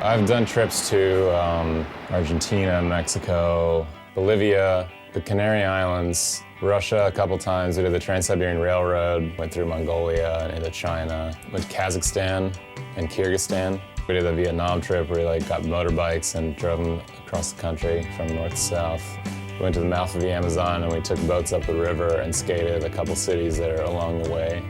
I've done trips to Argentina, Mexico, Bolivia, the Canary Islands, Russia a couple times. We did the Trans-Siberian Railroad, went through Mongolia and into China, went to Kazakhstan and Kyrgyzstan. We did a Vietnam trip where we got motorbikes and drove them across the country from north to south. We went to the mouth of the Amazon and we took boats up the river and skated a couple cities that are along the way.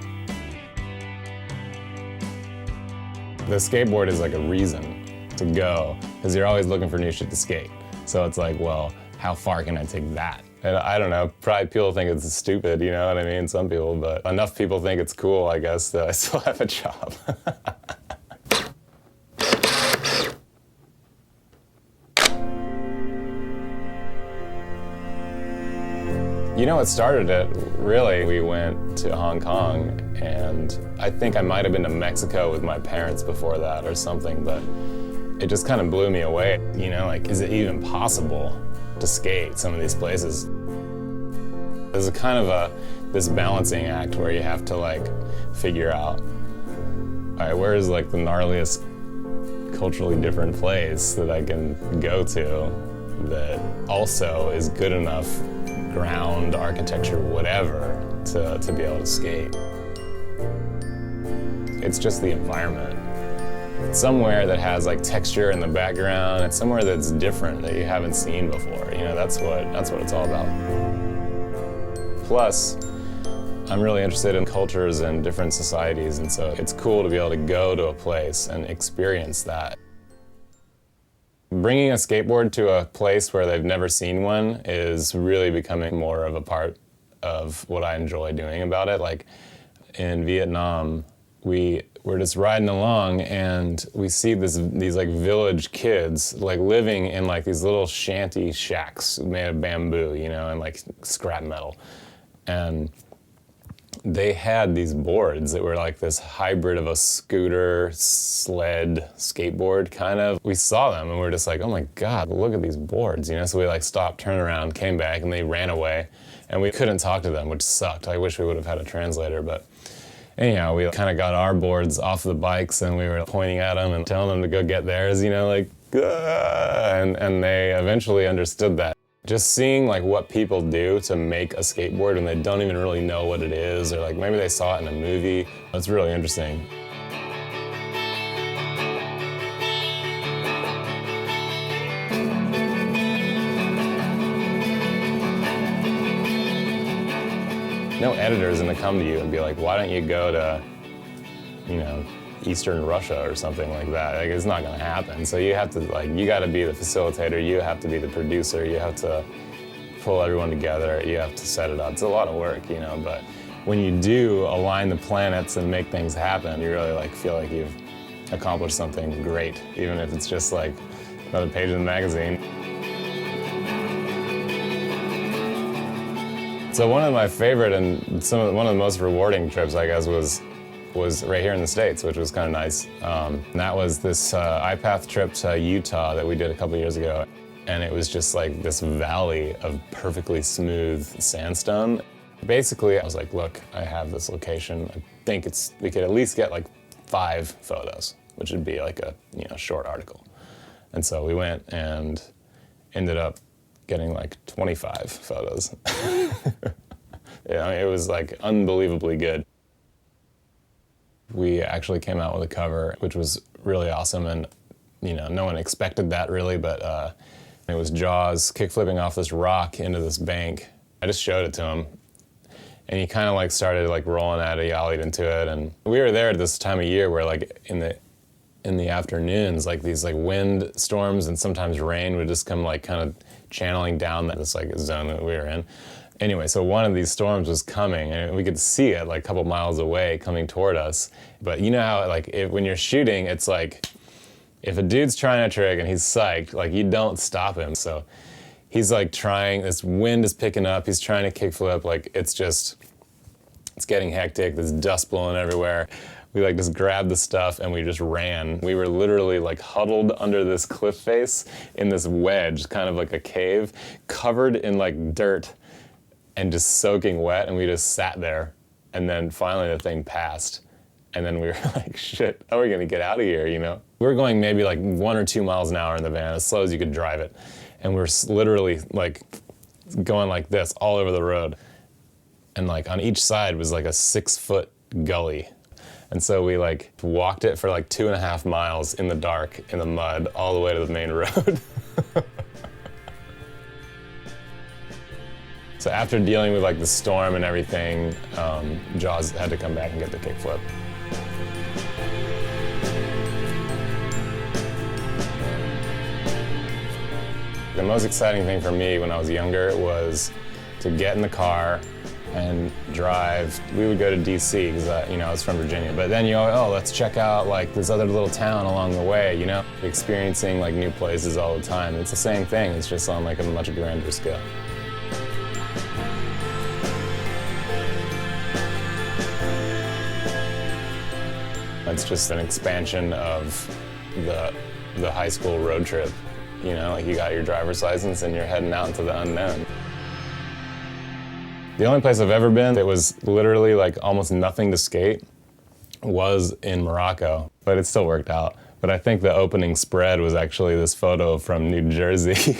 The skateboard is like a reason to go, because you're always looking for new shit to skate. So it's like, well, how far can I take that? And I don't know, probably people think it's stupid, you know what I mean? Some people, but enough people think it's cool, I guess, that I still have a job. You know what started it, really? We went to Hong Kong, and I think I might have been to Mexico with my parents before that or something, but it just kind of blew me away. You know, like, is it even possible to skate some of these places? There's a kind of this balancing act where you have to like figure out, all right, where is like the gnarliest culturally different place that I can go to that also is good enough ground, architecture, whatever, to be able to skate. It's just the environment. It's somewhere that has like texture in the background. It's somewhere that's different that you haven't seen before. You know, that's what it's all about. Plus, I'm really interested in cultures and different societies, and so it's cool to be able to go to a place and experience that. Bringing a skateboard to a place where they've never seen one is really becoming more of a part of what I enjoy doing about it. Like in Vietnam, we're just riding along and we see these like village kids like living in like these little shanty shacks made of bamboo, you know, and like scrap metal. And they had these boards that were like this hybrid of a scooter, sled, skateboard kind of. We saw them and we were just like, oh my God, look at these boards, you know? So we like stopped, turned around, came back, and they ran away. And we couldn't talk to them, which sucked. I wish we would have had a translator, but anyhow, we kind of got our boards off the bikes and we were pointing at them and telling them to go get theirs, you know, like, and they eventually understood that. Just seeing like what people do to make a skateboard when they don't even really know what it is, or like maybe they saw it in a movie. It's really interesting. No editor's gonna come to you and be like, why don't you go to, you know, Eastern Russia or something like that. Like, it's not gonna happen. So you have to you gotta be the facilitator, you have to be the producer, you have to pull everyone together, you have to set it up. It's a lot of work, you know, but when you do align the planets and make things happen, you really like feel like you've accomplished something great, even if it's just like another page in the magazine. So one of my favorite and one of the most rewarding trips, I guess, was right here in the States, which was kind of nice. And that was this iPath trip to Utah that we did a couple years ago. And it was just like this valley of perfectly smooth sandstone. Basically, I was like, look, I have this location. I think we could at least get like 5 photos, which would be like a short article. And so we went and ended up getting like 25 photos. Yeah, I mean, it was like unbelievably good. We actually came out with a cover, which was really awesome, and no one expected that really, but it was Jaws kickflipping off this rock into this bank. I just showed it to him, and he kind of like started like rolling at it, he ollied into it, and we were there at this time of year where like in the afternoons, like these like wind storms and sometimes rain would just come like kind of channeling down this like zone that we were in. Anyway, so one of these storms was coming, and we could see it like a couple miles away coming toward us. But you know how like when you're shooting, it's like if a dude's trying a trick and he's psyched, like you don't stop him. So he's like trying, this wind is picking up, he's trying to kickflip, like it's getting hectic, there's dust blowing everywhere. We like just grabbed the stuff and we just ran. We were literally like huddled under this cliff face in this wedge, kind of like a cave, covered in like dirt and just soaking wet, and we just sat there. And then finally the thing passed. And then we were like, shit, how are we gonna get out of here, you know? We were going maybe like 1 or 2 miles an hour in the van, as slow as you could drive it. And we were literally like going like this all over the road. And like on each side was like a 6-foot gully. And so we like walked it for like 2.5 miles in the dark, in the mud, all the way to the main road. So after dealing with like the storm and everything, Jaws had to come back and get the kickflip. The most exciting thing for me when I was younger was to get in the car and drive. We would go to DC because I was from Virginia. But then let's check out like this other little town along the way, you know? Experiencing like new places all the time. It's the same thing, it's just on like a much grander scale. It's just an expansion of the high school road trip. You know, like you got your driver's license and you're heading out into the unknown. The only place I've ever been that was literally like almost nothing to skate was in Morocco, but it still worked out. But I think the opening spread was actually this photo from New Jersey.